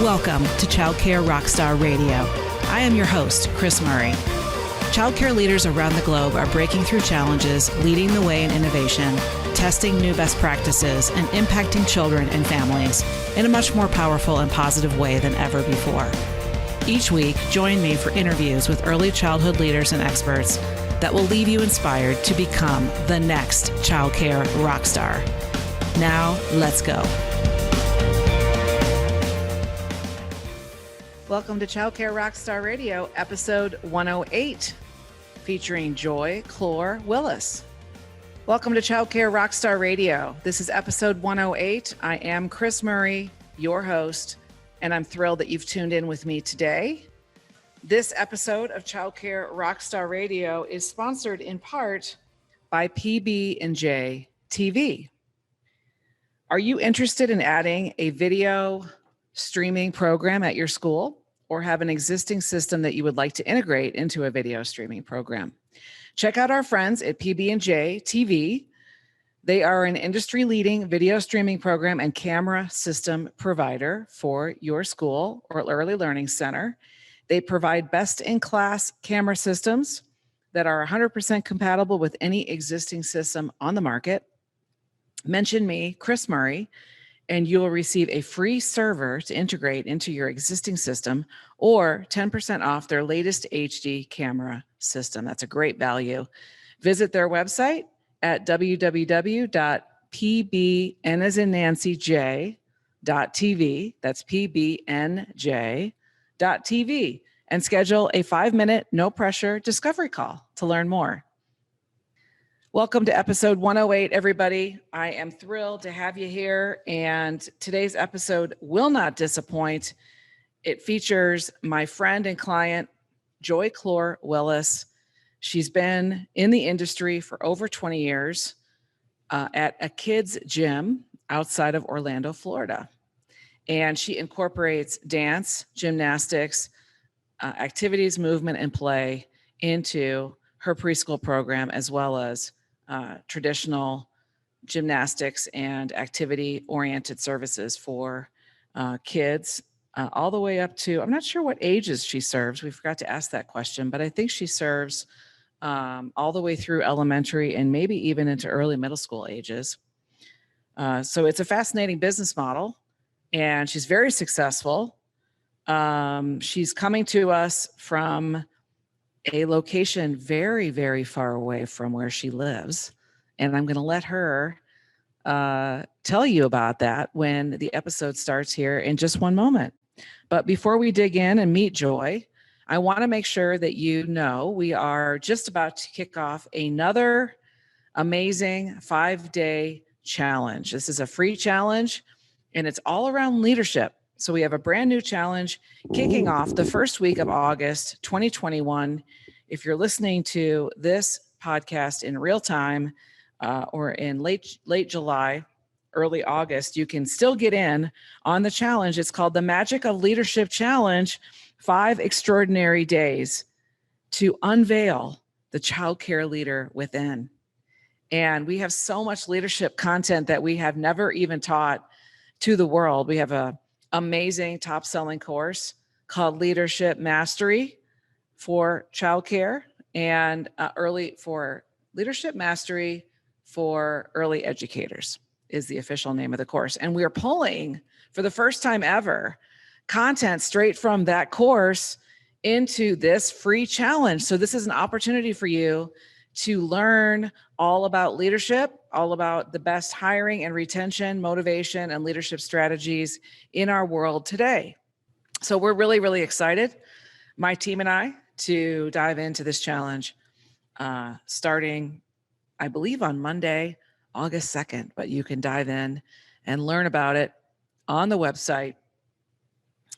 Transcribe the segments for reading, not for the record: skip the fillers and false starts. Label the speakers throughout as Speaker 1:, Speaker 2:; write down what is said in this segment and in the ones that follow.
Speaker 1: Welcome to Childcare Rockstar Radio. I am your host, Kris Murray. Childcare leaders around the globe are breaking through challenges, leading the way in innovation, testing new best practices, and impacting children and families in a much more powerful and positive way than ever before. Each week, join me for interviews with early childhood leaders and experts that will leave you inspired to become the next childcare rockstar. Now, let's go. Welcome to Childcare Rockstar Radio, episode 108, featuring Joy Clore Willis. Welcome to Childcare Rockstar Radio. This is episode 108. I am Kris Murray, your host, and I'm thrilled that you've tuned in with me today. This episode of Childcare Rockstar Radio is sponsored in part by PB&J TV. Are you interested in adding a video streaming program at your school, or have an existing system that you would like to integrate into a video streaming program? Check out our friends at PB&J TV. They are an industry-leading video streaming program and camera system provider for your school or early learning center. They provide best-in-class camera systems that are 100% compatible with any existing system on the market. Mention me, Kris Murray, and you will receive a free server to integrate into your existing system or 10% off their latest HD camera system. That's a great value. Visit their website at www.pbnasInNancyJ.tv. That's pbnj.tv, and schedule a 5-minute, no pressure discovery call to learn more. Welcome to episode 108, everybody. I am thrilled to have you here, and today's episode will not disappoint. It features my friend and client, Joy Clore Willis. She's been in the industry for over 20 years at a kids' gym outside of Orlando, Florida. And she incorporates dance, gymnastics, activities, movement, and play into her preschool program, as well as traditional gymnastics and activity-oriented services for kids, all the way up to, I'm not sure what ages she serves. We forgot to ask that question, but I think she serves all the way through elementary and maybe even into early middle school ages. So it's a fascinating business model, and she's very successful. She's coming to us from a location very, very far away from where she lives. And I'm going to let her tell you about that when the episode starts here in just one moment. But before we dig in and meet Joy, I want to make sure that you know we are just about to kick off another amazing 5-day challenge. This is a free challenge, and it's all around leadership. So we have a brand new challenge kicking off the first week of August 2021. If you're listening to this podcast in real time or in late July, early August, you can still get in on the challenge. It's called the Magic of Leadership Challenge, 5 Extraordinary Days to Unveil the Childcare Leader Within. And we have so much leadership content that we have never even taught to the world. We have a amazing top-selling course called Leadership Mastery for childcare and Leadership Mastery for Early Educators is the official name of the course. And we are pulling, for the first time ever, content straight from that course into this free challenge. So this is an opportunity for you to learn all about leadership, all about the best hiring and retention, motivation, and leadership strategies in our world today. So we're really, really excited, my team and I, to dive into this challenge starting, I believe, on Monday, August 2nd. But you can dive in and learn about it on the website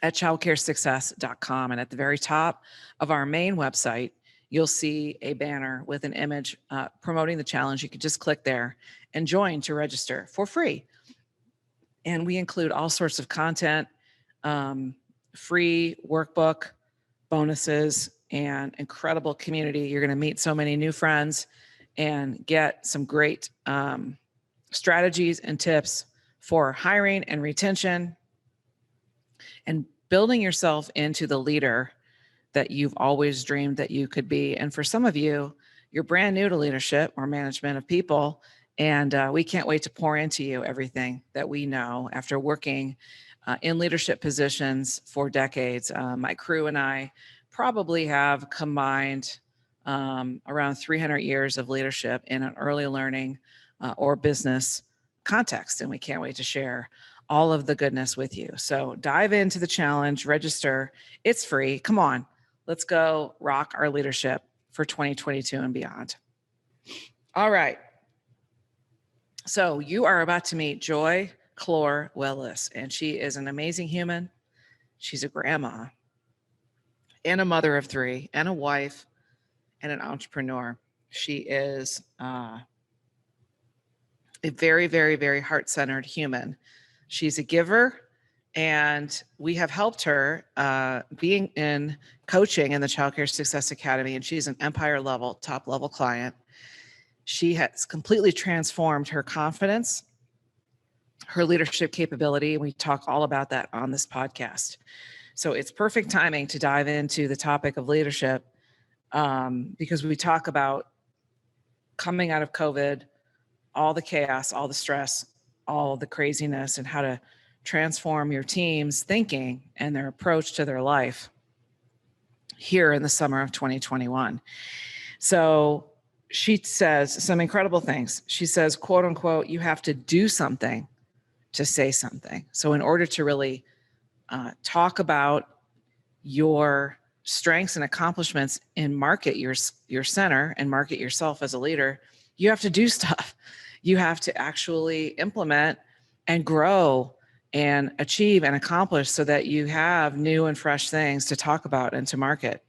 Speaker 1: at childcaresuccess.com. And at the very top of our main website, you'll see a banner with an image promoting the challenge. You can just click there and join to register for free. And we include all sorts of content, free workbook, bonuses, and incredible community. You're going to meet so many new friends and get some great strategies and tips for hiring and retention, and building yourself into the leader that you've always dreamed that you could be. And for some of you, you're brand new to leadership or management of people. And we can't wait to pour into you everything that we know after working in leadership positions for decades. My crew and I probably have combined around 300 years of leadership in an early learning or business context. And we can't wait to share all of the goodness with you. So dive into the challenge, register. It's free. Come on, let's go rock our leadership for 2022 and beyond. All right. So you are about to meet Joy Clore Willis, and she is an amazing human. She's a grandma and a mother of three and a wife and an entrepreneur. She is a very, very, very heart-centered human. She's a giver, and we have helped her being in coaching in the Child Care Success Academy, and she's an Empire level, top level client. She has completely transformed her confidence, her leadership capability, and we talk all about that on this podcast. So it's perfect timing to dive into the topic of leadership because we talk about coming out of COVID, all the chaos, all the stress, all the craziness, and how to transform your team's thinking and their approach to their life here in the summer of 2021. So she says some incredible things. She says, quote unquote, you have to do something to say something. So in order to really talk about your strengths and accomplishments and market your center and market yourself as a leader, you have to do stuff. You have to actually implement and grow and achieve and accomplish so that you have new and fresh things to talk about and to market.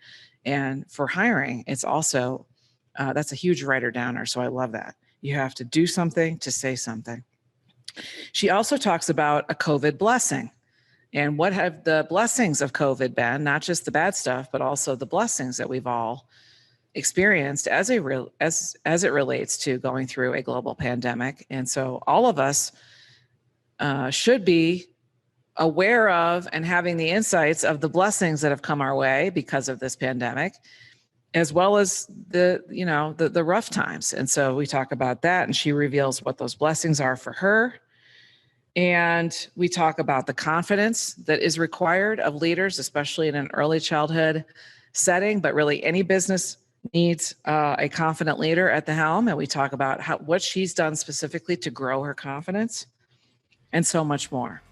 Speaker 1: And for hiring, it's also, that's a huge writer downer. So I love that. You have to do something to say something. She also talks about a COVID blessing and what have the blessings of COVID been, not just the bad stuff, but also the blessings that we've all experienced as it relates to going through a global pandemic. And so all of us should be aware of and having the insights of the blessings that have come our way because of this pandemic, as well as the rough times. And so we talk about that, and she reveals what those blessings are for her. And we talk about the confidence that is required of leaders, especially in an early childhood setting, but really any business needs a confident leader at the helm. And we talk about what she's done specifically to grow her confidence and so much more.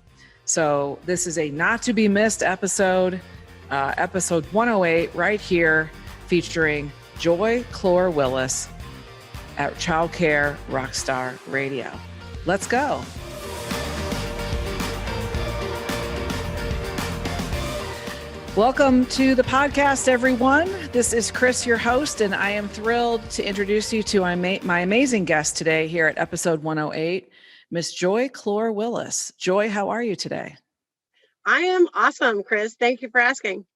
Speaker 1: So this is a not to be missed episode, episode 108 right here, featuring Joy Clore Willis at Child Care Rockstar Radio. Let's go. Welcome to the podcast, everyone. This is Kris, your host, and I am thrilled to introduce you to my amazing guest today here at episode 108, Miss Joy Clore Willis. Joy, how are you today?
Speaker 2: I am awesome, Kris. Thank you for asking.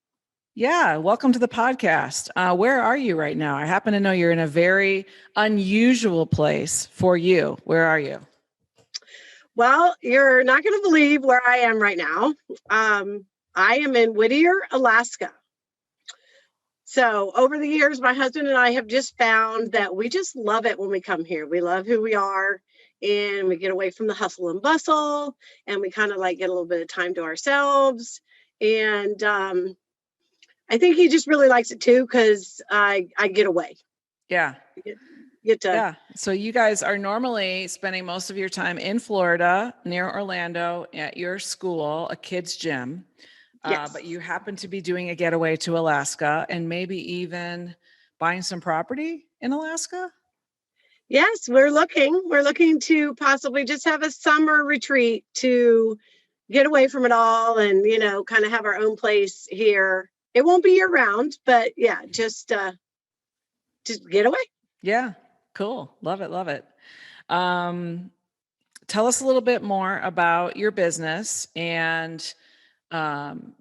Speaker 1: Yeah, welcome to the podcast. Where are you right now? I happen to know you're in a very unusual place for you. Where are you?
Speaker 2: Well, you're not going to believe where I am right now. I am in Whittier, Alaska. So over the years, my husband and I have just found that we just love it when we come here. We love who we are, and we get away from the hustle and bustle, and we kind of like get a little bit of time to ourselves. And I think he just really likes it too, because I get away.
Speaker 1: Yeah.
Speaker 2: Get to.
Speaker 1: Yeah. So you guys are normally spending most of your time in Florida, near Orlando, at your school, a kid's gym.
Speaker 2: Yes.
Speaker 1: But you happen to be doing a getaway to Alaska and maybe even buying some property in Alaska?
Speaker 2: Yes, we're looking to possibly just have a summer retreat to get away from it all and, kind of have our own place here. It won't be year round, but yeah, just get away.
Speaker 1: Yeah. Cool. Love it. Love it. Tell us a little bit more about your business and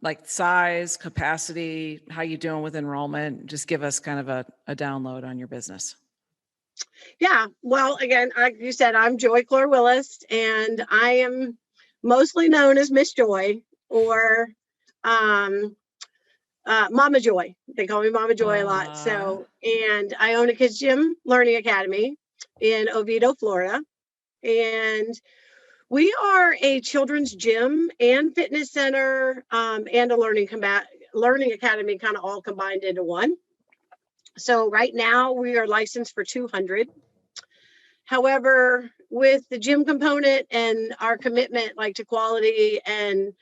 Speaker 1: like size, capacity, how you doing with enrollment. Just give us kind of a download on your business.
Speaker 2: Yeah. Well, again, like you said, I'm Joy Clore Willis, and I am mostly known as Miss Joy, or Mama Joy. They call me Mama Joy a lot. So, and I own a kids gym learning academy in Oviedo, Florida. And we are a children's gym and fitness center, and a learning academy, kind of all combined into one. So right now we are licensed for 200. However, with the gym component and our commitment like to quality and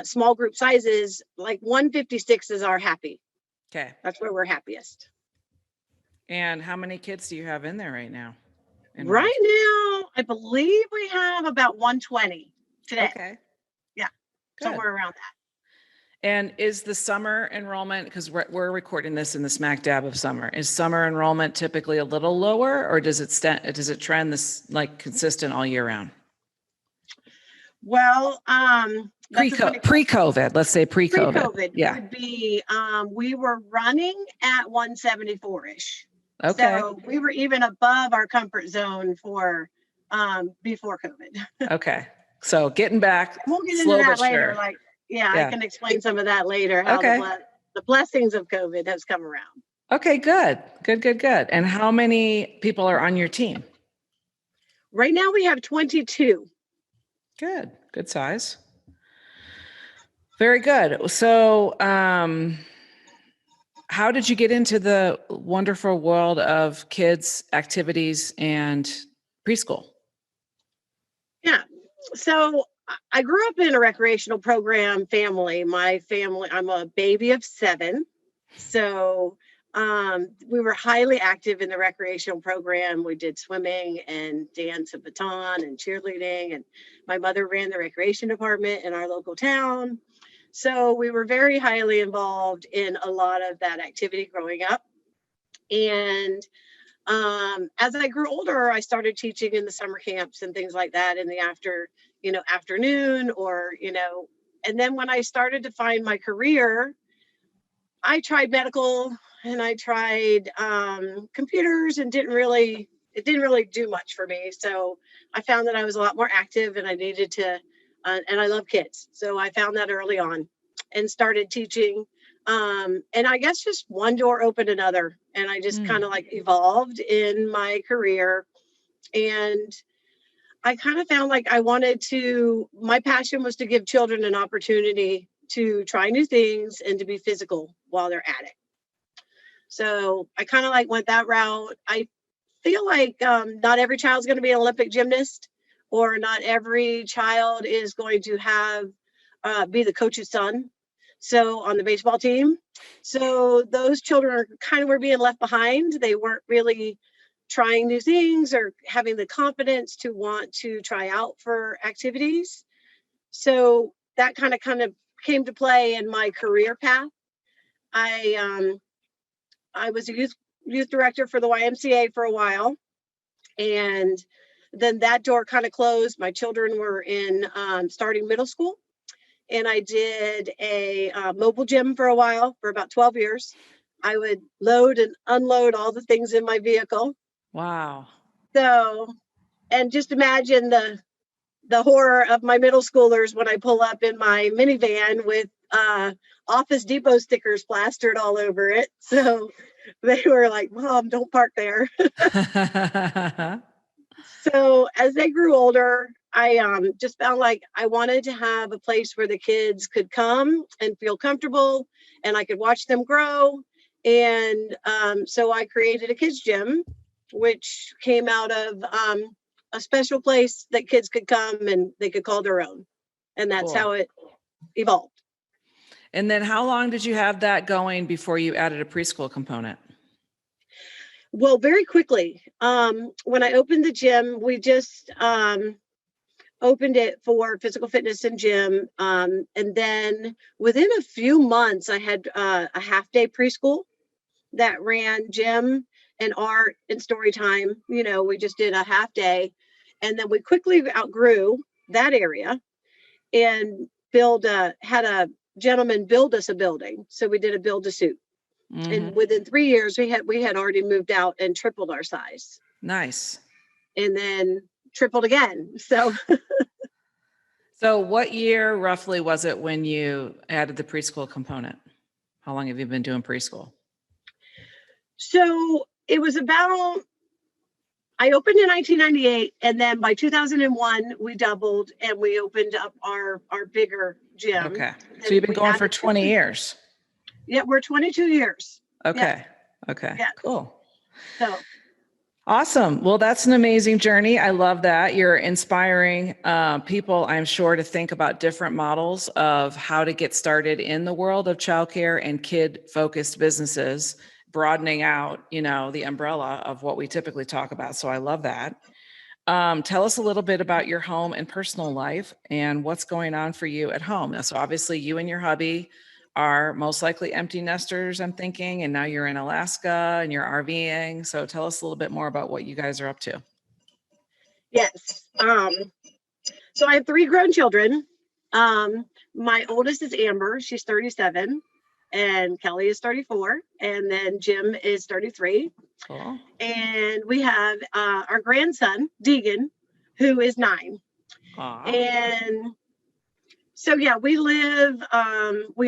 Speaker 2: small group sizes, like 156 is our happy.
Speaker 1: Okay.
Speaker 2: That's where we're happiest.
Speaker 1: And how many kids do you have in there right now?
Speaker 2: Right now, I believe we have about 120 today.
Speaker 1: Okay.
Speaker 2: Yeah.
Speaker 1: Good.
Speaker 2: Somewhere around that.
Speaker 1: And is the summer enrollment, because we're recording this in the smack dab of summer, is summer enrollment typically a little lower, or does it trend this like consistent all year round?
Speaker 2: Well,
Speaker 1: pre-COVID, let's say pre-COVID.
Speaker 2: Pre-COVID would be, we were running at 174-ish.
Speaker 1: Okay.
Speaker 2: So we were even above our comfort zone for before COVID.
Speaker 1: Okay. So getting back.
Speaker 2: We'll get into that later. Sure. I can explain some of that later. How the blessings of COVID has come around.
Speaker 1: Okay, good. And how many people are on your team?
Speaker 2: Right now we have 22.
Speaker 1: Good size. Very good. So, how did you get into the wonderful world of kids, activities, and preschool?
Speaker 2: Yeah. So I grew up in a recreational program family. My family, I'm a baby of 7. So we were highly active in the recreational program. We did swimming and dance and baton and cheerleading. And my mother ran the recreation department in our local town. So we were very highly involved in a lot of that activity growing up. And as I grew older, I started teaching in the summer camps and things like that in the afternoon, or, and then when I started to find my career, I tried medical and I tried computers, and it didn't really do much for me. So I found that I was a lot more active, and I needed to, and I love kids. So I found that early on and started teaching. And I guess just one door opened another, and I just kind of evolved in my career. And I kind of found like my passion was to give children an opportunity to try new things and to be physical while they're at it. So I kind of went that route. I feel like not every child's going to be an Olympic gymnast, or not every child is going to be the coach's son. So on the baseball team. So those children were being left behind. They weren't really trying new things or having the confidence to want to try out for activities. So that kind of came to play in my career path. I was a youth director for the YMCA for a while, and then that door kind of closed. My children were in starting middle school, and I did a mobile gym for a while, for about 12 years. I would load and unload all the things in my vehicle.
Speaker 1: Wow.
Speaker 2: So, and just imagine the horror of my middle schoolers when I pull up in my minivan with Office Depot stickers plastered all over it. So they were like, "Mom, don't park there." So as they grew older, I just felt like I wanted to have a place where the kids could come and feel comfortable, and I could watch them grow. And so I created a kids gym, which came out of a special place that kids could come and they could call their own. And that's how it evolved.
Speaker 1: And then how long did you have that going before you added a preschool component?
Speaker 2: Well, very quickly. When I opened the gym, we just opened it for physical fitness and gym. And then within a few months, I had a half-day preschool that ran gym and art and story time. We just did a half day. And then we quickly outgrew that area and had a gentleman build us a building. So we did a build to suit. Mm-hmm. And within 3 years, we had already moved out and tripled our size.
Speaker 1: Nice.
Speaker 2: And then tripled again. So
Speaker 1: So what year roughly was it when you added the preschool component? How long have you been doing preschool?
Speaker 2: So it was about, I opened in 1998, and then by 2001 we doubled and we opened up our bigger gym.
Speaker 1: Okay. So you've been going for 20 years.
Speaker 2: Yeah, we're 22 years.
Speaker 1: Okay.
Speaker 2: Yeah.
Speaker 1: Okay.
Speaker 2: Yeah.
Speaker 1: Cool.
Speaker 2: So
Speaker 1: awesome. Well, that's an amazing journey. I love that. You're inspiring people, I'm sure, to think about different models of how to get started in the world of childcare and kid-focused businesses, broadening out, the umbrella of what we typically talk about. So I love that. Tell us a little bit about your home and personal life and what's going on for you at home. So obviously you and your hubby are most likely empty nesters, I'm thinking, and now you're in Alaska and you're RVing. So tell us a little bit more about what you guys are up to.
Speaker 2: yes. So I have 3 grown children. My oldest is Amber. She's 37. And Kelly is 34. And then Jim is 33.
Speaker 1: Cool.
Speaker 2: And we have our grandson, Deegan, who is 9.
Speaker 1: Aww.
Speaker 2: And so, yeah, we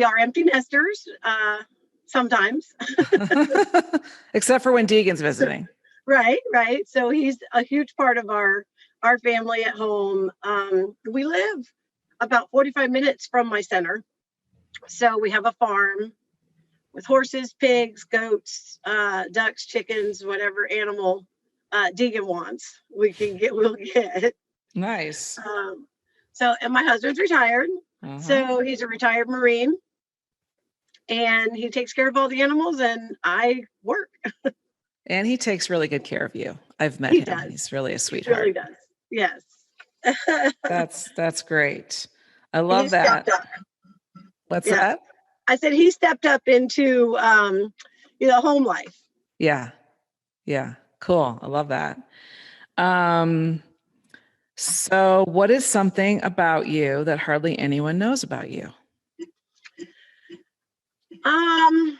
Speaker 2: are empty nesters sometimes.
Speaker 1: Except for when Deegan's visiting.
Speaker 2: Right. So he's a huge part of our family at home. We live about 45 minutes from my center. So we have a farm with horses, pigs, goats, ducks, chickens, whatever animal Deegan wants, we'll get.
Speaker 1: Nice.
Speaker 2: And my husband's retired.
Speaker 1: Uh-huh.
Speaker 2: So he's a retired Marine, and he takes care of all the animals, and I work.
Speaker 1: And he takes really good care of you. I've met him.
Speaker 2: Does.
Speaker 1: He's really a sweetheart.
Speaker 2: He really does. Yes.
Speaker 1: That's great. I love that. What's that?
Speaker 2: I said he stepped up into home life.
Speaker 1: Yeah. Cool. I love that. So what is something about you that hardly anyone knows about you?
Speaker 2: I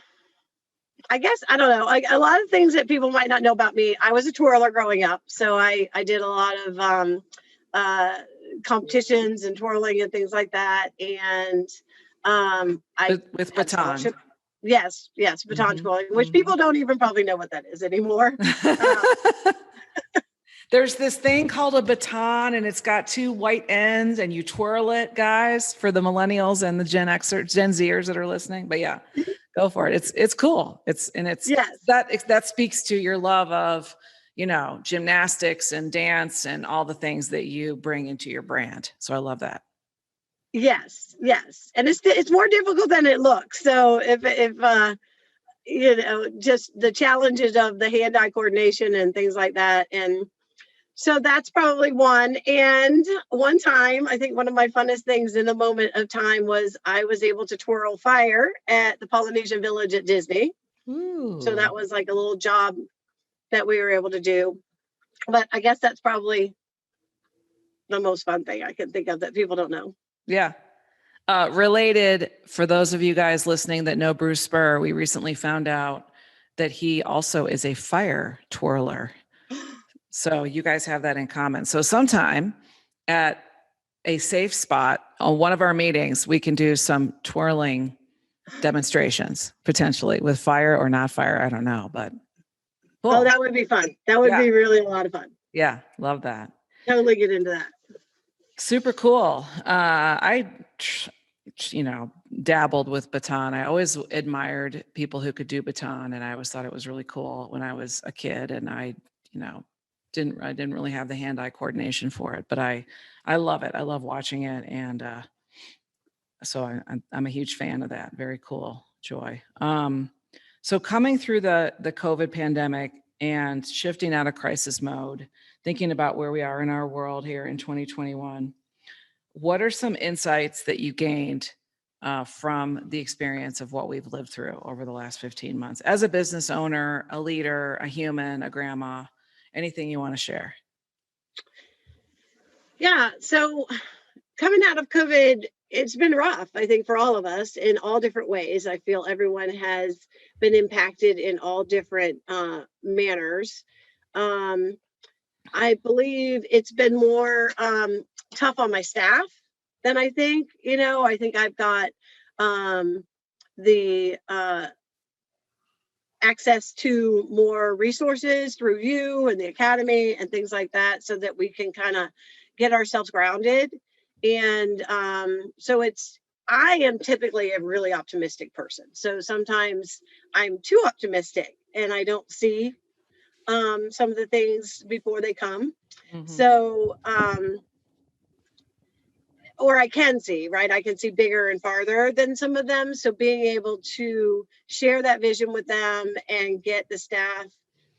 Speaker 2: guess, I don't know, a lot of things that people might not know about me. I was a twirler growing up. So I did a lot of competitions and twirling and things like that. And
Speaker 1: with baton.
Speaker 2: Yes, baton twirling, which people don't even probably know what that is anymore.
Speaker 1: There's this thing called a baton, and it's got 2 white ends, and you twirl it, guys, for the millennials and the Gen Zers that are listening. But yeah, go for it. It's cool. That speaks to your love of, gymnastics and dance and all the things that you bring into your brand. So I love that.
Speaker 2: Yes. And it's more difficult than it looks. So if just the challenges of the hand-eye coordination and things like that. And so that's probably one. And one time, I think one of my funnest things in the moment of time was I was able to twirl fire at the Polynesian Village at Disney. Ooh. So that was like a little job that we were able to do. But I guess that's probably the most fun thing I can think of that people don't know.
Speaker 1: Yeah. Related, for those of you guys listening that know Bruce Spur, we recently found out that he also is a fire twirler. So you guys have that in common. So sometime at a safe spot on one of our meetings, we can do some twirling demonstrations, potentially with fire or not fire. I don't know, but cool.
Speaker 2: Oh, that would be fun. That would be really a lot of fun.
Speaker 1: Yeah. Love that.
Speaker 2: Totally get into that.
Speaker 1: Super cool. I dabbled with baton. I always admired people who could do baton, and I always thought it was really cool when I was a kid, and I didn't really have the hand-eye coordination for it, but I love it. I love watching it. And so I'm a huge fan of that. Very cool, Joy. So coming through the COVID pandemic and shifting out of crisis mode, thinking about where we are in our world here in 2021, what are some insights that you gained from the experience of what we've lived through over the last 15 months as a business owner, a leader, a human, a grandma? Anything you want to share?
Speaker 2: Yeah. So coming out of COVID, it's been rough, I think, for all of us in all different ways. I feel everyone has been impacted in all different manners. I believe it's been more tough on my staff then I think, I think I've got the access to more resources through you and the academy and things like that, so that we can kind of get ourselves grounded. And so I am typically a really optimistic person. So sometimes I'm too optimistic and I don't see some of the things before they come. Mm-hmm. So, or I can see, right? I can see bigger and farther than some of them. So being able to share that vision with them and get the staff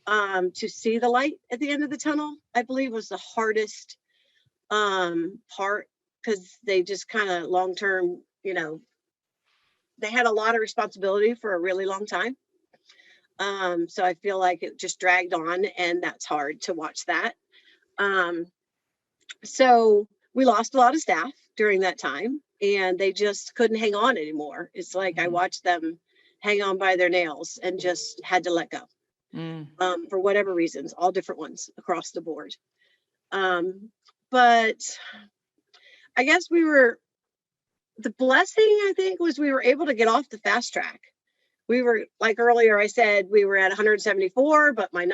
Speaker 2: to see the light at the end of the tunnel, I believe was the hardest part, because they just kind of long-term, they had a lot of responsibility for a really long time. So I feel like it just dragged on, and that's hard to watch that. So we lost a lot of staff during that time, and they just couldn't hang on anymore. It's like I watched them hang on by their nails and just had to let go for whatever reasons, all different ones across the board. But I guess the blessing, I think, was we were able to get off the fast track. We were, like earlier I said, we were at 174, but my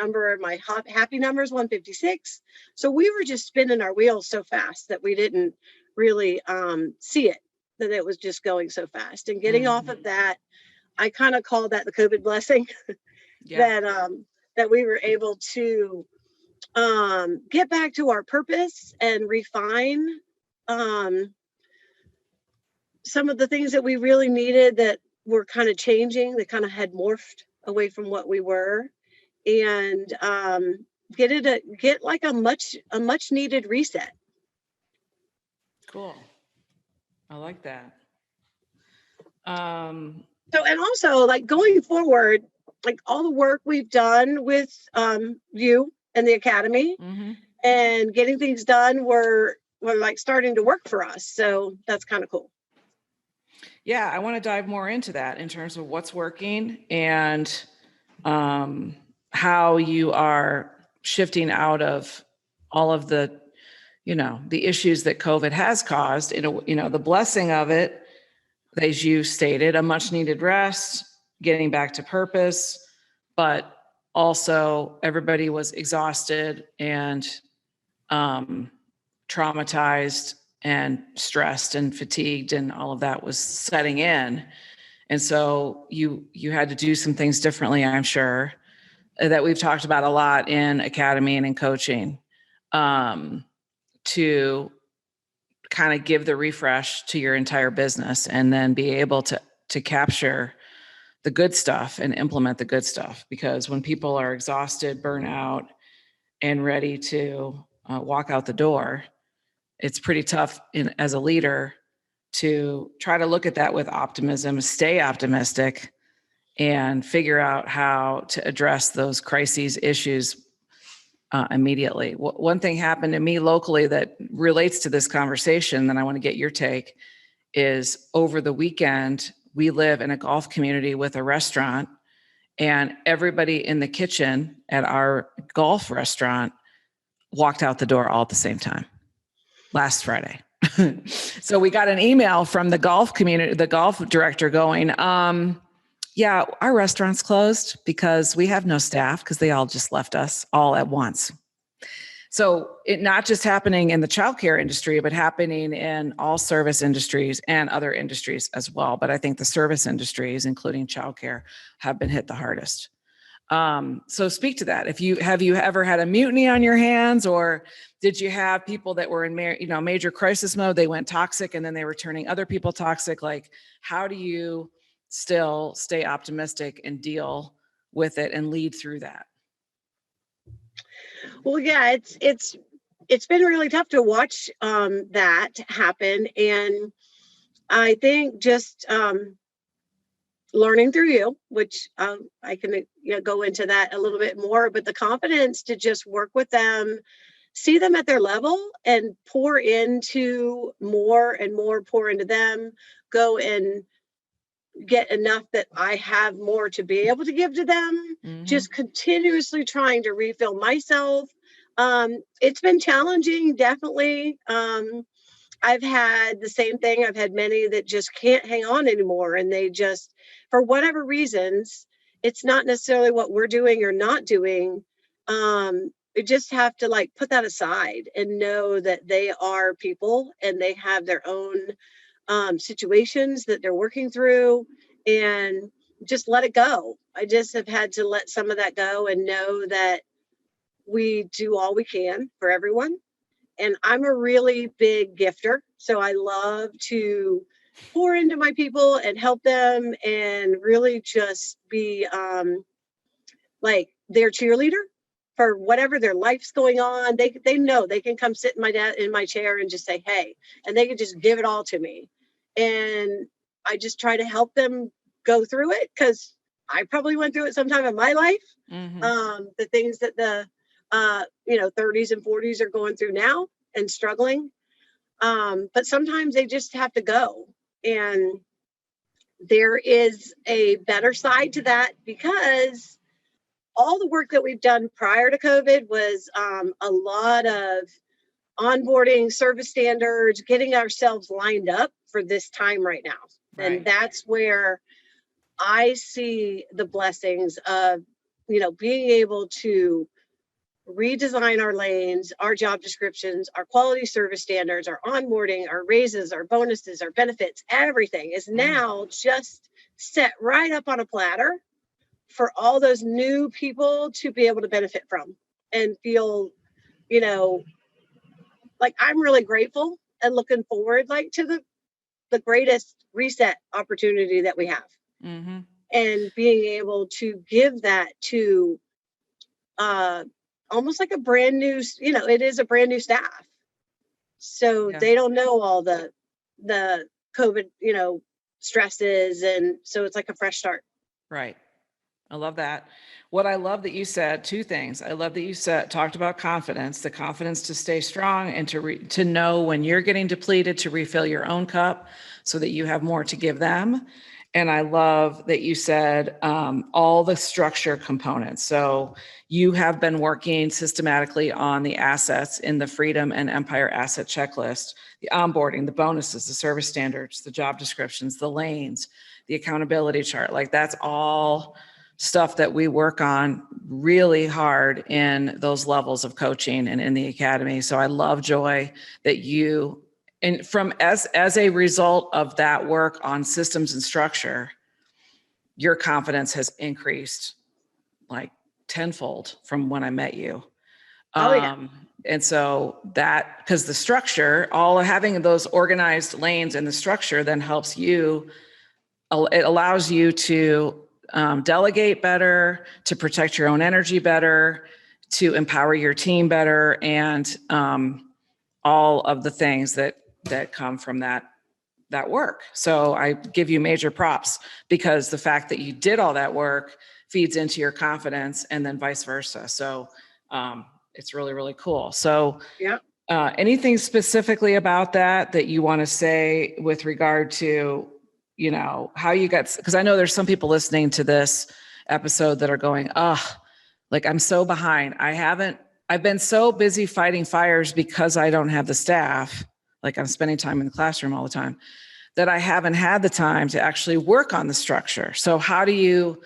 Speaker 2: happy number is 156. So we were just spinning our wheels so fast that we didn't really see it, that it was just going so fast. And getting off of that, I kind of call that the COVID blessing. that we were able to get back to our purpose and refine some of the things that we really needed that were kind of changing, that kind of had morphed away from what we were, and get like a much needed reset.
Speaker 1: Cool. I like that.
Speaker 2: So, and also, like, going forward, like all the work we've done with you and the academy and getting things done, we're like starting to work for us. So that's kind of cool.
Speaker 1: Yeah, I want to dive more into that in terms of what's working and how you are shifting out of all of the, the issues that COVID has caused. The blessing of it, as you stated, a much needed rest, getting back to purpose, but also everybody was exhausted and traumatized and stressed and fatigued, and all of that was setting in. And so you had to do some things differently, I'm sure, that we've talked about a lot in academy and in coaching, to kind of give the refresh to your entire business and then be able to capture the good stuff and implement the good stuff. Because when people are exhausted, burnt out, and ready to walk out the door, it's pretty tough as a leader to try to look at that with optimism, stay optimistic, and figure out how to address those crises issues immediately. One thing happened to me locally that relates to this conversation that I want to get your take is, over the weekend, we live in a golf community with a restaurant, and everybody in the kitchen at our golf restaurant walked out the door all at the same time last Friday. So we got an email from the golf community, the golf director going, yeah, our restaurant's closed because we have no staff, because they all just left us all at once. So it not just happening in the childcare industry, but happening in all service industries and other industries as well. But I think the service industries, including childcare, have been hit the hardest. So speak to that. Have you ever had a mutiny on your hands, or did you have people that were in major crisis mode? They went toxic and then they were turning other people toxic. Like, how do you still stay optimistic and deal with it and lead through that?
Speaker 2: Well, yeah, it's been really tough to watch that happen, and I think just learning through you, which I can go into that a little bit more, but the confidence to just work with them, see them at their level, and pour into more and more, pour into them, go and get enough that I have more to be able to give to them, just continuously trying to refill myself. It's been challenging, definitely. I've had the same thing. I've had many that just can't hang on anymore. And they just, for whatever reasons, it's not necessarily what we're doing or not doing. We just have to like put that aside and know that they are people and they have their own situations that they're working through, and just let it go. I just have had to let some of that go and know that we do all we can for everyone. And I'm a really big gifter. So I love to pour into my people and help them and really just be like their cheerleader for whatever their life's going on. They know they can come sit in my chair and just say, hey, and they can just give it all to me. And I just try to help them go through it, because I probably went through it sometime in my life. The things that the 30s and 40s are going through now and struggling. But sometimes they just have to go. And there is a better side to that, because all the work that we've done prior to COVID was a lot of onboarding, service standards, getting ourselves lined up for this time right now. Right. And that's where I see the blessings of, being able to redesign our lanes, our job descriptions, our quality service standards, our onboarding, our raises, our bonuses, our benefits. Everything is now just set right up on a platter for all those new people to be able to benefit from and feel, like I'm really grateful and looking forward to the greatest reset opportunity that we have. And being able to give that to almost like a brand new, it is a brand new staff. So they don't know all the COVID, stresses. And so it's like a fresh start.
Speaker 1: Right. I love that. What I love that you said, two things. I love that you talked about confidence, the confidence to stay strong and to know when you're getting depleted to refill your own cup so that you have more to give them. And I love that you said all the structure components. So you have been working systematically on the assets in the Freedom and Empire asset checklist, the onboarding, the bonuses, the service standards, the job descriptions, the lanes, the accountability chart. Like that's all stuff that we work on really hard in those levels of coaching and in the academy. So I love, Joy, that you, and from as a result of that work on systems and structure, your confidence has increased like tenfold from when I met you. And so that, because the structure, all having those organized lanes in the structure then helps you, it allows you to delegate better, to protect your own energy better, to empower your team better, and all of the things that come from that work. So I give you major props, because the fact that you did all that work feeds into your confidence, and then vice versa. So it's really, really cool. So anything specifically about that you want to say with regard to, how you got, because I know there's some people listening to this episode that are going, like I'm so behind. I've been so busy fighting fires because I don't have the staff. Like I'm spending time in the classroom all the time, that I haven't had the time to actually work on the structure. So how do you,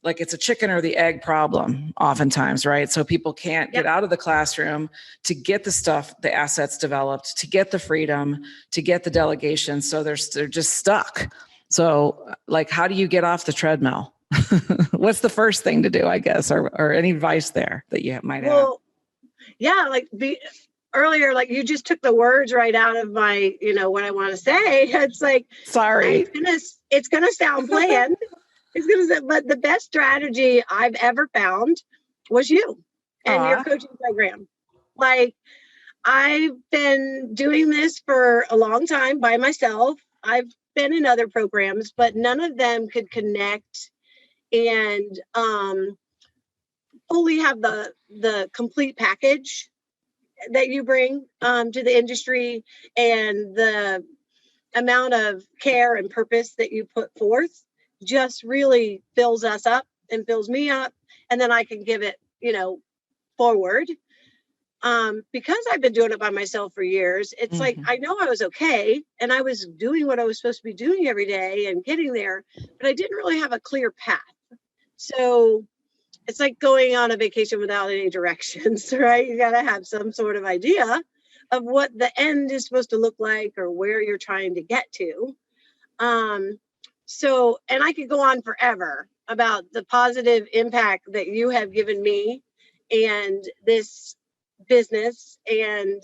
Speaker 1: like it's a chicken or the egg problem oftentimes, right? So people can't get out of the classroom to get the stuff, the assets developed, to get the freedom, to get the delegation. So they're just stuck. So like, how do you get off the treadmill? What's the first thing to do, I guess, or any advice there that you might have?
Speaker 2: Earlier, like you just took the words right out of my, what I want to say. It's like,
Speaker 1: sorry,
Speaker 2: it's going to sound bland. But the best strategy I've ever found was you and your coaching program. Like I've been doing this for a long time by myself. I've been in other programs, but none of them could connect and fully have the complete package that you bring to the industry, and the amount of care and purpose that you put forth just really fills us up and fills me up. And then I can give it, forward. because I've been doing it by myself for years, it's like, I know I was okay and I was doing what I was supposed to be doing every day and getting there, but I didn't really have a clear path. So it's like going on a vacation without any directions, right? You got to have some sort of idea of what the end is supposed to look like or where you're trying to get to. So, and I could go on forever about the positive impact that you have given me and this business and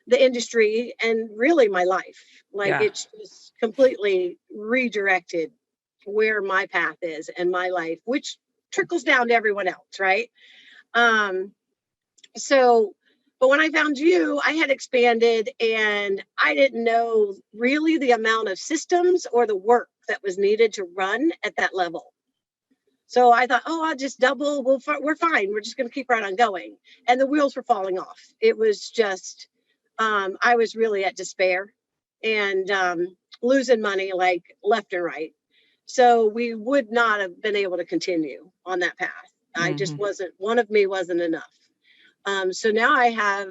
Speaker 2: the industry and really my life. Like it's just completely redirected where my path is and my life, which trickles down to everyone else, right? So, but when I found you, I had expanded and I didn't know really the amount of systems or the work that was needed to run at that level. So I thought, oh, I'll just double. We're fine. We're just going to keep right on going. And the wheels were falling off. It was just, I was really at despair and losing money like left and right. So we would not have been able to continue on that path. I just wasn't, one of me wasn't enough. So now I have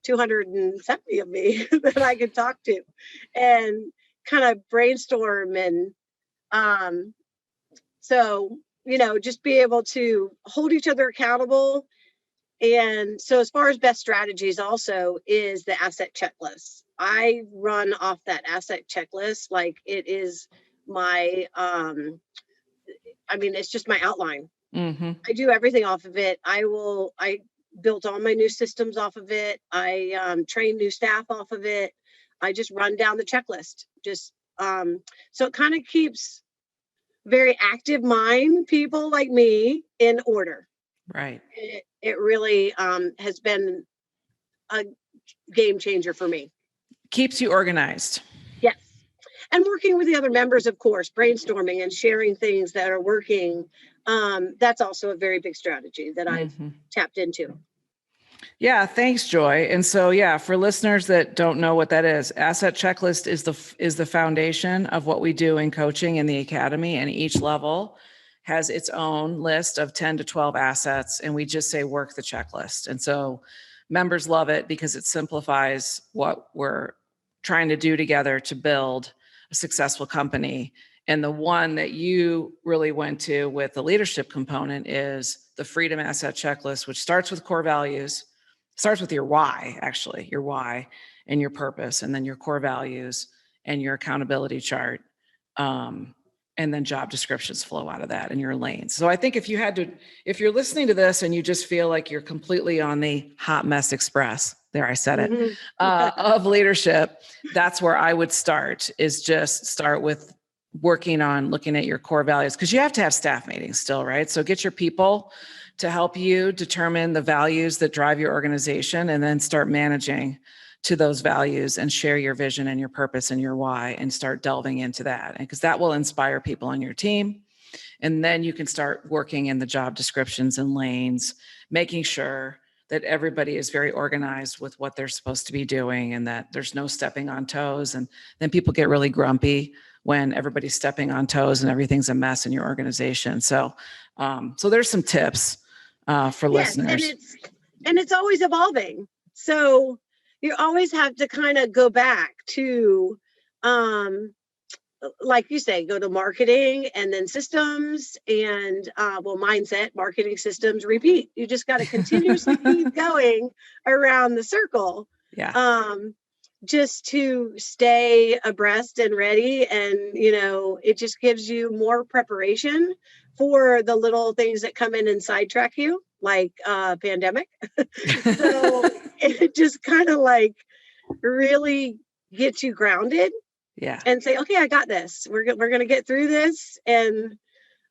Speaker 2: 270 of me that I can talk to and kind of brainstorm. And so, you know, just be able to hold each other accountable. And so as far as best strategies also is the asset checklist. I run off that asset checklist like it is my, it's just my outline. I do everything off of it. I built all my new systems off of it. I train new staff off of it. I just run down the checklist. Just so it kind of keeps very active mind people like me in order.
Speaker 1: Right.
Speaker 2: It really has been a game changer for me.
Speaker 1: Keeps you organized.
Speaker 2: Yes. And working with the other members, of course, brainstorming and sharing things that are working. That's also a very big strategy that I've tapped into.
Speaker 1: Yeah, thanks, Joy. And so, for listeners that don't know what that is, asset checklist is the foundation of what we do in coaching in the academy, and each level has its own list of 10 to 12 assets, and we just say work the checklist. And so members love it because it simplifies what we're trying to do together to build a successful company. And the one that you really went to with the leadership component is the Freedom Asset Checklist, which starts with core values, starts with your why, actually, your why and your purpose, and then your core values and your accountability chart. And then job descriptions flow out of that and your lanes. So I think if you're listening to this and you just feel like you're completely on the hot mess express, there I said it, of leadership, that's where I would start, is just start with working on looking at your core values, because you have to have staff meetings still, right? So get your people to help you determine the values that drive your organization, and then start managing to those values and share your vision and your purpose and your why, and start delving into that. And because that will inspire people on your team. And then you can start working in the job descriptions and lanes, making sure that everybody is very organized with what they're supposed to be doing and that there's no stepping on toes. And then people get really grumpy when everybody's stepping on toes and everything's a mess in your organization. So, so there's some tips for listeners.
Speaker 2: And it's always evolving. So you always have to kind of go back to, like you say, go to marketing and then systems and, mindset, marketing, systems, repeat. You just got to continuously keep going around the circle.
Speaker 1: Yeah.
Speaker 2: Just to stay abreast and ready. And, it just gives you more preparation for the little things that come in and sidetrack you, like pandemic. So it just kind of like really gets you grounded.
Speaker 1: Yeah.
Speaker 2: And say, okay, I got this. We're going to get through this. And,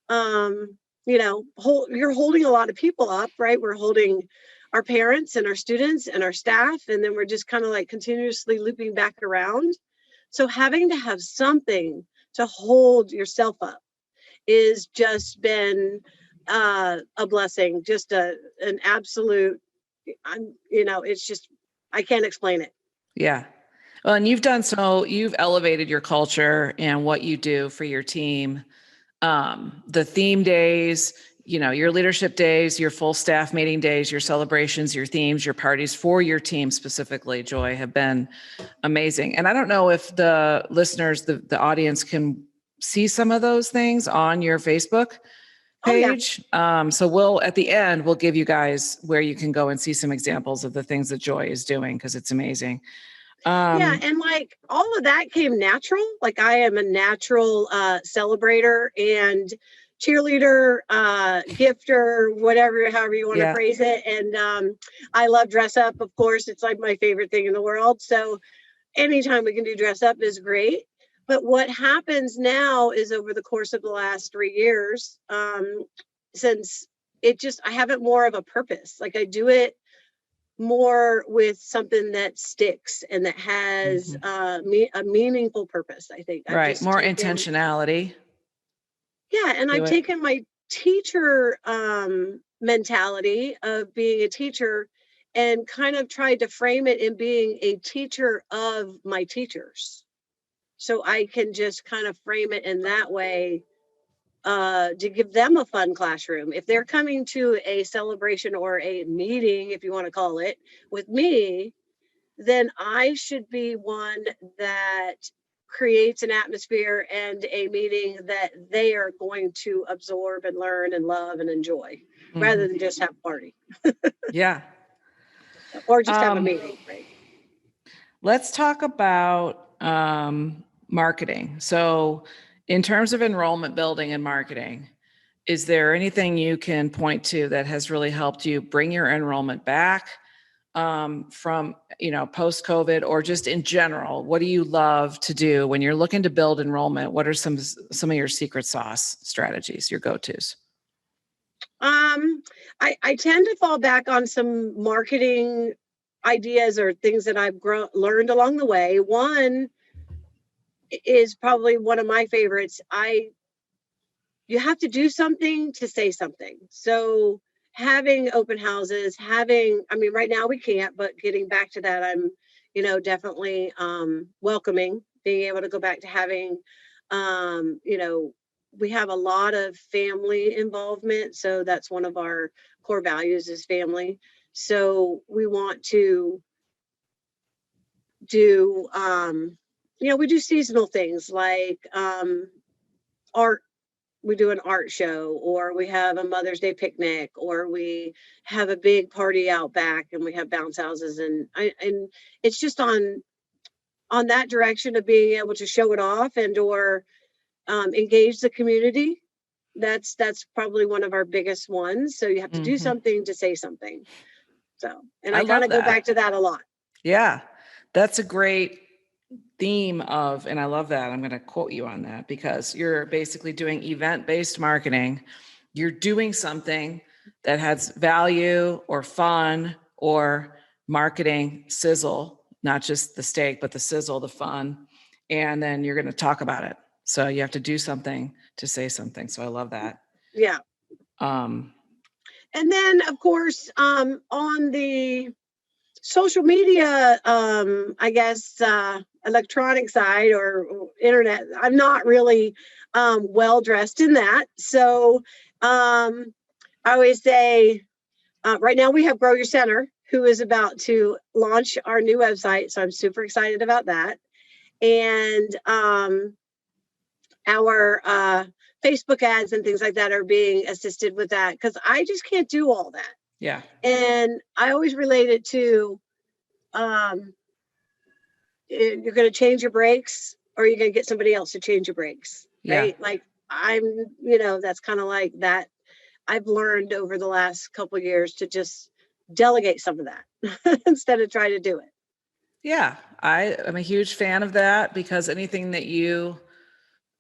Speaker 2: you're holding a lot of people up, right? We're holding our parents and our students and our staff. And then we're just kind of like continuously looping back around. So having to have something to hold yourself up is just been a blessing, just an absolute, it's just, I can't explain it.
Speaker 1: Yeah. Well, and you've elevated your culture and what you do for your team. The theme days, your leadership days, your full staff meeting days, your celebrations, your themes, your parties for your team specifically, Joy, have been amazing. And I don't know if the listeners, the audience can see some of those things on your Facebook page. So at the end, we'll give you guys where you can go and see some examples of the things that Joy is doing, because it's amazing.
Speaker 2: And like all of that came natural. Like I am a natural celebrator and cheerleader, gifter, whatever, however you want to phrase it. And I love dress up, of course. It's like my favorite thing in the world. So anytime we can do dress up is great. But what happens now is over the course of the last 3 years, since I have it more of a purpose. Like I do it more with something that sticks and that has a meaningful purpose, I think.
Speaker 1: Right. More intentionality.
Speaker 2: Yeah. And I've taken my teacher mentality of being a teacher and kind of tried to frame it in being a teacher of my teachers. So I can just kind of frame it in that way to give them a fun classroom. If they're coming to a celebration or a meeting, if you want to call it, with me, then I should be one that creates an atmosphere and a meeting that they are going to absorb and learn and love and enjoy, rather than just have a party.
Speaker 1: Yeah.
Speaker 2: Or just have a meeting, right?
Speaker 1: Let's talk about marketing. So in terms of enrollment building and marketing, is there anything you can point to that has really helped you bring your enrollment back from, post-COVID, or just in general? What do you love to do when you're looking to build enrollment? What are some of your secret sauce strategies, your go-tos?
Speaker 2: I tend to fall back on some marketing ideas or things that I've learned along the way. One is probably one of my favorites. You have to do something to say something. So having open houses, right now we can't, but getting back to that, I'm, definitely welcoming being able to go back to having, we have a lot of family involvement. So that's one of our core values is family. So we want to do, we do seasonal things like art. We do an art show, or we have a Mother's Day picnic, or we have a big party out back and we have bounce houses. And it's just on that direction of being able to show it off and or engage the community. That's probably one of our biggest ones. So you have to do something to say something. So, and I kind of go back to that a lot.
Speaker 1: Yeah, that's a great theme of, and I love that. I'm going to quote you on that, because you're basically doing event-based marketing. You're doing something that has value or fun or marketing sizzle, not just the steak, but the sizzle, the fun. And then you're going to talk about it. So you have to do something to say something. So I love that.
Speaker 2: Yeah. And then of course, on the social media, electronic side or internet, I'm not really well dressed in that. So I always say, right now we have Grow Your Center, who is about to launch our new website. So I'm super excited about that. And our Facebook ads and things like that are being assisted with that, because I just can't do all that.
Speaker 1: Yeah.
Speaker 2: And I always relate it to, you're going to change your brakes, or you're going to get somebody else to change your brakes. Right. Yeah. Like that's kind of like that. I've learned over the last couple of years to just delegate some of that instead of try to do it.
Speaker 1: Yeah. I'm a huge fan of that, because anything that you,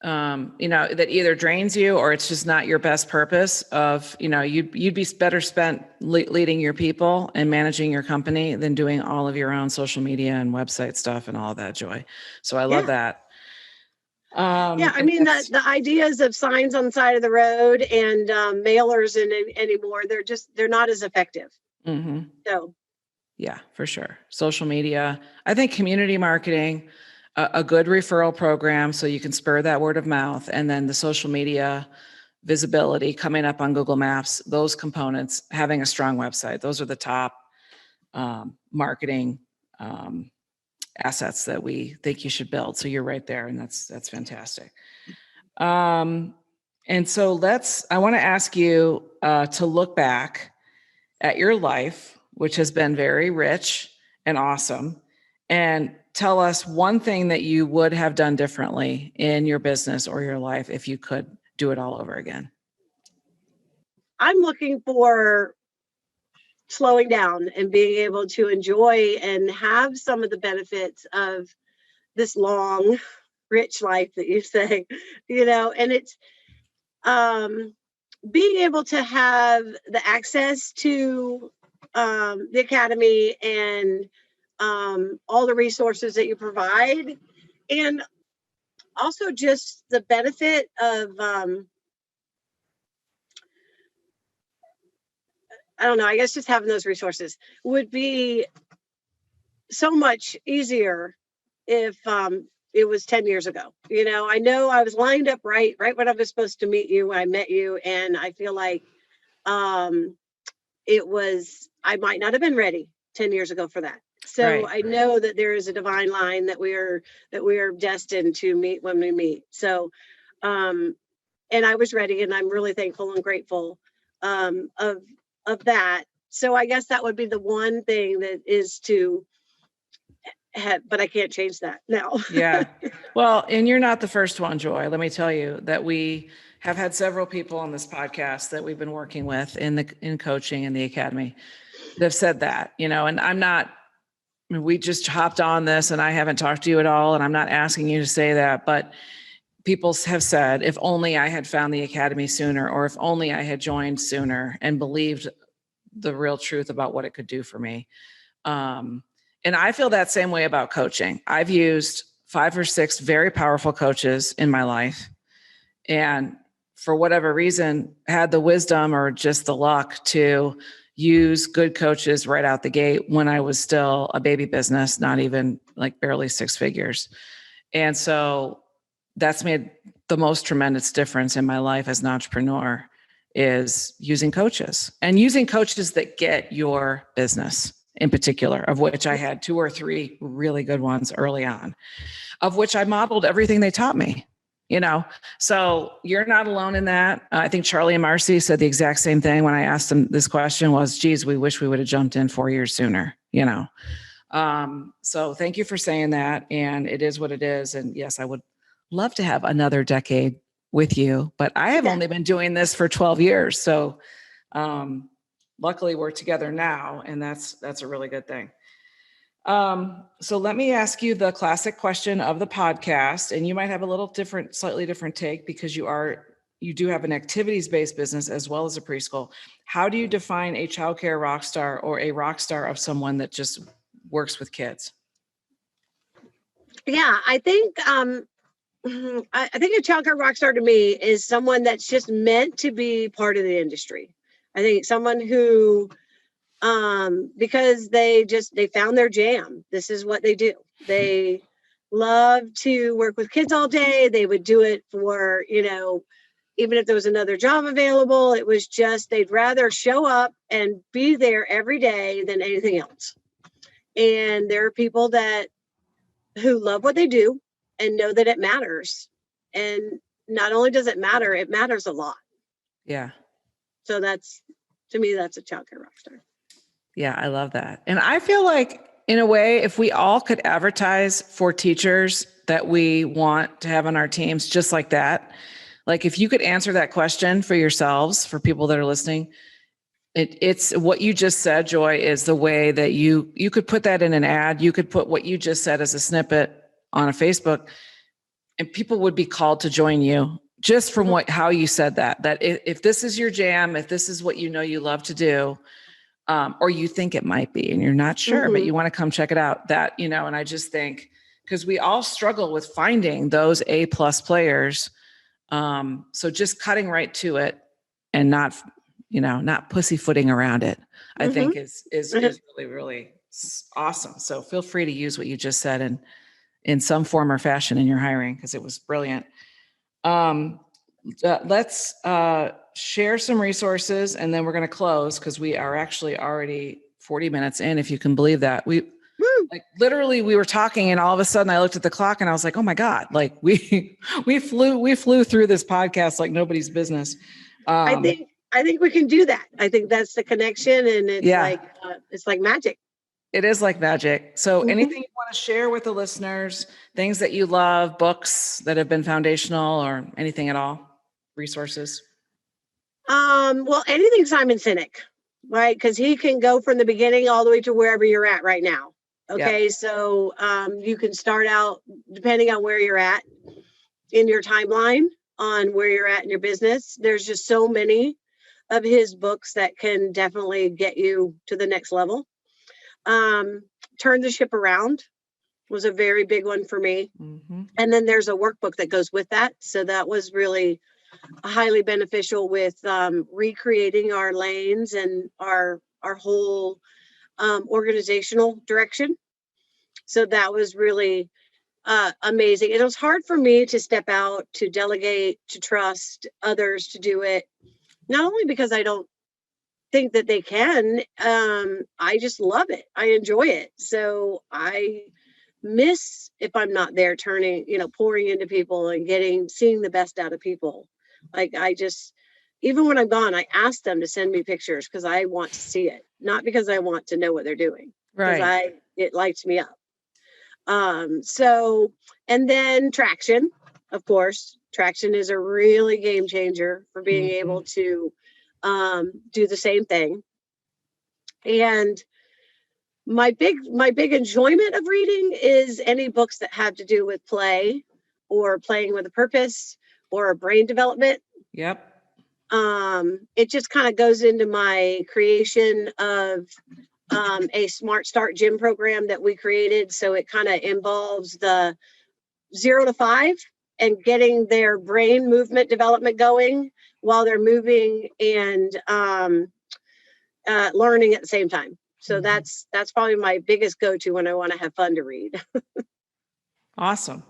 Speaker 1: that either drains you or it's just not your best purpose of, you'd be better spent leading your people and managing your company than doing all of your own social media and website stuff and all that, Joy. So I love that.
Speaker 2: The ideas of signs on the side of the road and mailers anymore, they're not as effective. Mm-hmm. So.
Speaker 1: Yeah, for sure. Social media. I think community marketing, a good referral program so you can spur that word of mouth, and then the social media visibility, coming up on Google Maps, those components, having a strong website. Those are the top marketing assets that we think you should build. So you're right there, and that's fantastic. And so I want to ask you to look back at your life, which has been very rich and awesome, and tell us one thing that you would have done differently in your business or your life if you could do it all over again.
Speaker 2: I'm looking for slowing down and being able to enjoy and have some of the benefits of this long, rich life that you say, and it's being able to have the access to the academy and all the resources that you provide, and also just the benefit of I don't know, I guess just having those resources would be so much easier if it was 10 years ago. I know I was lined up right when I was supposed to meet you, when I met you. And I feel like I might not have been ready 10 years ago for that. So right. I know that there is a divine line that we are destined to meet when we meet. So, and I was ready, and I'm really thankful and grateful of that. So I guess that would be the one thing that is to have, but I can't change that now.
Speaker 1: Yeah. Well, and you're not the first one, Joy. Let me tell you that we have had several people on this podcast that we've been working with in coaching in the academy that have said that, and we just hopped on this and I haven't talked to you at all. And I'm not asking you to say that, but people have said, if only I had found the academy sooner, or if only I had joined sooner and believed the real truth about what it could do for me. And I feel that same way about coaching. I've used 5 or 6 very powerful coaches in my life, and for whatever reason, had the wisdom or just the luck to use good coaches right out the gate when I was still a baby business, not even like barely 6 figures. And so that's made the most tremendous difference in my life as an entrepreneur, is using coaches, and using coaches that get your business in particular, of which I had 2 or 3 really good ones early on, of which I modeled everything they taught me, So you're not alone in that. I think Charlie and Marcy said the exact same thing when I asked them this question was, geez, we wish we would have jumped in 4 years sooner, So thank you for saying that. And it is what it is. And yes, I would love to have another decade with you, but I have only been doing this for 12 years. So, luckily we're together now, and that's a really good thing. So let me ask you the classic question of the podcast, and you might have a little slightly different take, because you do have an activities-based business as well as a preschool. How do you define a childcare rock star, or a rock star of someone that just works with kids?
Speaker 2: Yeah, I think I think a childcare rock star to me is someone that's just meant to be part of the industry. I think someone who, because they found their jam. This is what they do. They love to work with kids all day. They would do it for, even if there was another job available, it was just, they'd rather show up and be there every day than anything else. And there are people who love what they do and know that it matters. And not only does it matter, it matters a lot.
Speaker 1: Yeah.
Speaker 2: So to me, that's a childcare rock star.
Speaker 1: Yeah, I love that. And I feel like, in a way, if we all could advertise for teachers that we want to have on our teams just like that, like if you could answer that question for yourselves, for people that are listening, it's what you just said, Joy, is the way that you could put that in an ad. You could put what you just said as a snippet on a Facebook, and people would be called to join you just from how you said that if this is your jam, if this is what you love to do, or you think it might be, and you're not sure, but you want to come check it out, and I just think, because we all struggle with finding those A+ players. So just cutting right to it and not pussyfooting around it, I think is really, really awesome. So feel free to use what you just said in some form or fashion in your hiring, because it was brilliant. let's share some resources, and then we're going to close because we are actually already 40 minutes in, if you can believe that. Literally we were talking, and all of a sudden I looked at the clock and I was like, oh my God, like we flew through this podcast like nobody's business.
Speaker 2: I think we can do that. I think that's the connection, and it's like magic.
Speaker 1: It is like magic. So anything you want to share with the listeners, things that you love, books that have been foundational, or anything at all, resources?
Speaker 2: Well, anything Simon Sinek, right? Because he can go from the beginning all the way to wherever you're at right now. Okay. Yep. So you can start out depending on where you're at in your timeline, on where you're at in your business. There's just so many of his books that can definitely get you to the next level. Turn the Ship Around was a very big one for me. Mm-hmm. And then there's a workbook that goes with that. So that was really highly beneficial with recreating our lanes and our whole organizational direction. So that was really amazing. It was hard for me to step out, to delegate, to trust others to do it. Not only because I don't think that they can, I just love it. I enjoy it. So I miss if I'm not there pouring into people and seeing the best out of people. Like even when I'm gone, I ask them to send me pictures because I want to see it, not because I want to know what they're doing.
Speaker 1: Right.
Speaker 2: It lights me up. And then traction, of course. Traction is a really game changer for being able to do the same thing. And my big enjoyment of reading is any books that have to do with play or playing with a purpose or brain development.
Speaker 1: Yep.
Speaker 2: It just kind of goes into my creation of a Smart Start gym program that we created. So it kind of involves the 0 to 5 and getting their brain movement development going while they're moving and learning at the same time. So that's probably my biggest go-to when I want to have fun to read.
Speaker 1: Awesome.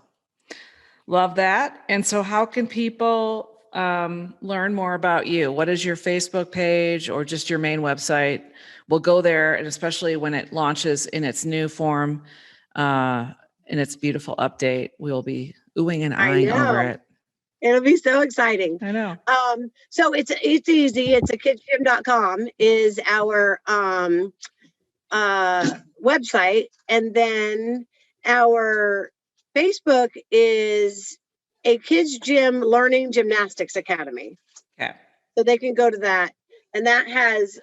Speaker 1: Love that. And so how can people learn more about you? What is your Facebook page or just your main website? We'll go there, and especially when it launches in its new form, in its beautiful update, we'll be oohing and eyeing over it.
Speaker 2: It'll be so exciting.
Speaker 1: I know.
Speaker 2: So it's easy. It's kidsgym.com is our website. And then our Facebook is a Kids Gym Learning Gymnastics Academy.
Speaker 1: Okay.
Speaker 2: So they can go to that. And that has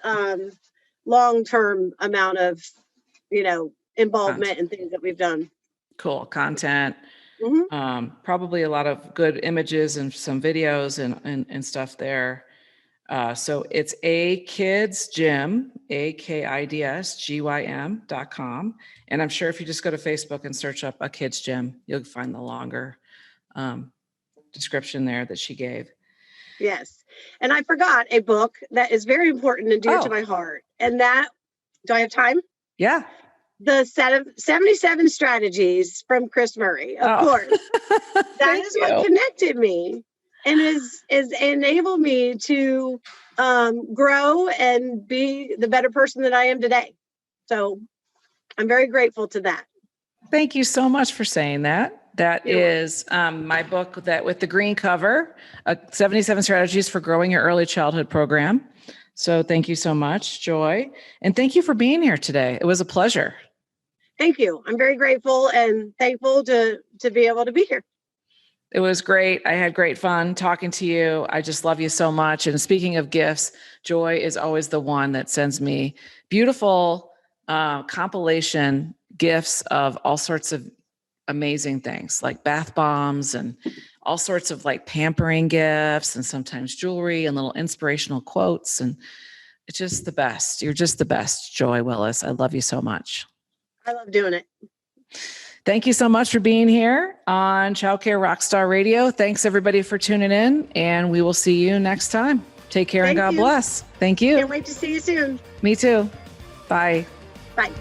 Speaker 2: long-term amount of, involvement and things that we've done.
Speaker 1: Cool. Content. Probably a lot of good images and some videos and stuff there. So it's a Kids Gym, AKIDSGYM.com. And I'm sure if you just go to Facebook and search up a Kids Gym, you'll find the longer description there that she gave.
Speaker 2: Yes. And I forgot a book that is very important and dear to my heart. And do I have time?
Speaker 1: Yeah.
Speaker 2: The set of 77 strategies from Kris Murray, of course. That is what connected me and is enabled me to grow and be the better person that I am today. So I'm very grateful to that.
Speaker 1: Thank you so much for saying that. That is my book that with the green cover, 77 Strategies for Growing Your Early Childhood Program. So thank you so much, Joy. And thank you for being here today. It was a pleasure.
Speaker 2: Thank you. I'm very grateful and thankful to be able to be here.
Speaker 1: It was great. I had great fun talking to you. I just love you so much. And speaking of gifts, Joy is always the one that sends me beautiful compilation gifts of all sorts of amazing things like bath bombs and all sorts of like pampering gifts and sometimes jewelry and little inspirational quotes. And it's just the best. You're just the best, Joy Willis. I love you so much.
Speaker 2: I love doing it.
Speaker 1: Thank you so much for being here on Child Care Rockstar Radio. Thanks everybody for tuning in, and we will see you next time. Take care and God bless. Thank you.
Speaker 2: Can't wait to see you soon.
Speaker 1: Me too. Bye.
Speaker 2: Bye.